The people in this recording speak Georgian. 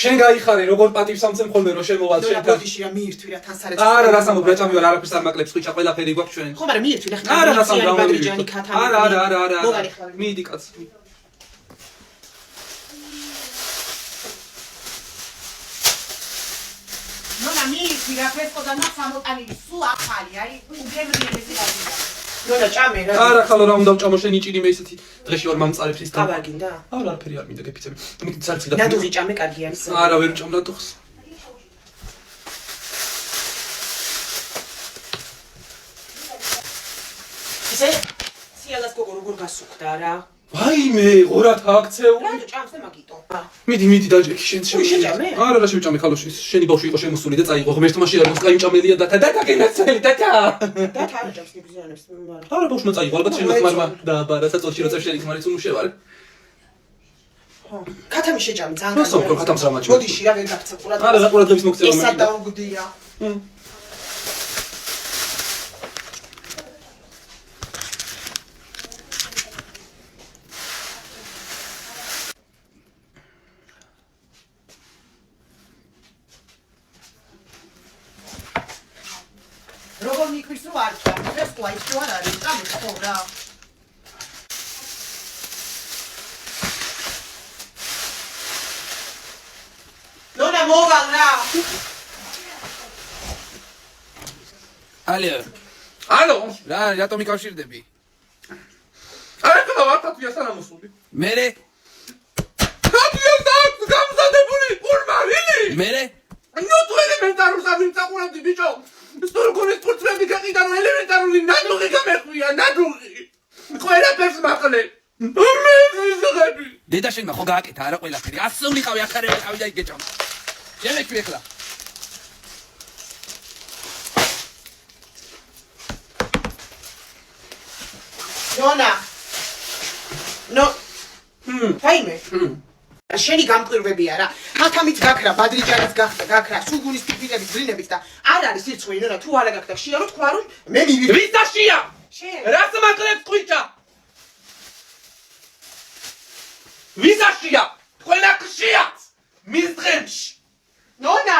შენ გაიხარე როგორ პატივს ამცემ ხოლმე რომ შემოვალ შენთან. ბოდიში რა მიირთვი რა თან სარეწაო. არა რა სამო ბრაჭამი ვარ არაფერს არ მაკლებს ხვიჩა ყველაფერი გვაქვს ჩვენ. ხო მაგრამ მიირთვი რა ხარ. არა რა სამო ბადრიჯანი ქათამი. არა. მოგარი ხარ. მიდი კაც. ნონა მიირთვი რა ფესკოდა ნახამოტანი სულ ახალი აი უგემრიელესი გაგიდა. ნონა ჭამე რა. არა ხალო რა უნდა ვჭამო შენ იჭირი მე ისეთი დღეში ვარ მამწარებს ის ყავა გინდა? არა არაფერი არ მინდა გეფიცები. მიდი ცალცი და ნადუღი ჭამე კარგი არის. არა ვერ ვჭამ ნადუღს. ისე სიალას გოგო როგორ გასუხდა რა. ვაიმე ღორათ აქცეული. რატო ჭამს და მაგიტო? მიდი დაჯექი შენ შეჭამე? არა რა შევჭამე ხალოში შენი ბავშვი იყო შემოსული და წაიღო ღმერთმა შეარგოს გაიმჭამელია და და გენაცელი და და არ ჭამს მიგზიანებს მარა. არა ბავშვმა წაიღო ალბათ შენ ხმარმა და ბარა საწოლში როცა შენი ხმარიც უნუშევარ. ხო. ქათამი შეჭამე ძალიან. ნუ სოფრო ქათამს რა მაჩვენე. ბოდიში რა ვერ გაქცევ ყურადღება. არა რა ყურადღების მოქცევა მე. ესა დაუგდია. როგორ მიქვის რო არ ჭამს ეს ყაი რო არ არის ჭამს ხო რა ნონა მოვალ რა ალო რა რატომ მიკავშირდები არა ხა ვარტათვია სანამოსული მერე ხათვია გამზადებული ურმარილი მერე ნუ თუ ელემენტარულ სამიმწაყურებდი ბიჭო სტრუქტურის პორტრეტი გაყიდა რომ ელემენტარული ნადუღი გამეხვია ნადუღი ყველაფერს მაყლე მე ვიზღები დედა შენმა ხო გააკეთა არა ყველაფერი ასეულიყავი ახარები ყავი და იგეჭამ შემეკვი ახლა ნონა ნო ფაიმე შენი გამკვირვებია რა ხათამიც გაქრა ბადრიჯანიც გაქრა სუგუნის ფიფილების გრინების და არ არის სირცხვი ნონა თუ არა გაქრა შია რო თქვა რომ მე მივიღე ვისაშია შენ რას მაკლებს ხვიჩა ვისაშია ყველა ხშია მის დღემში ნონა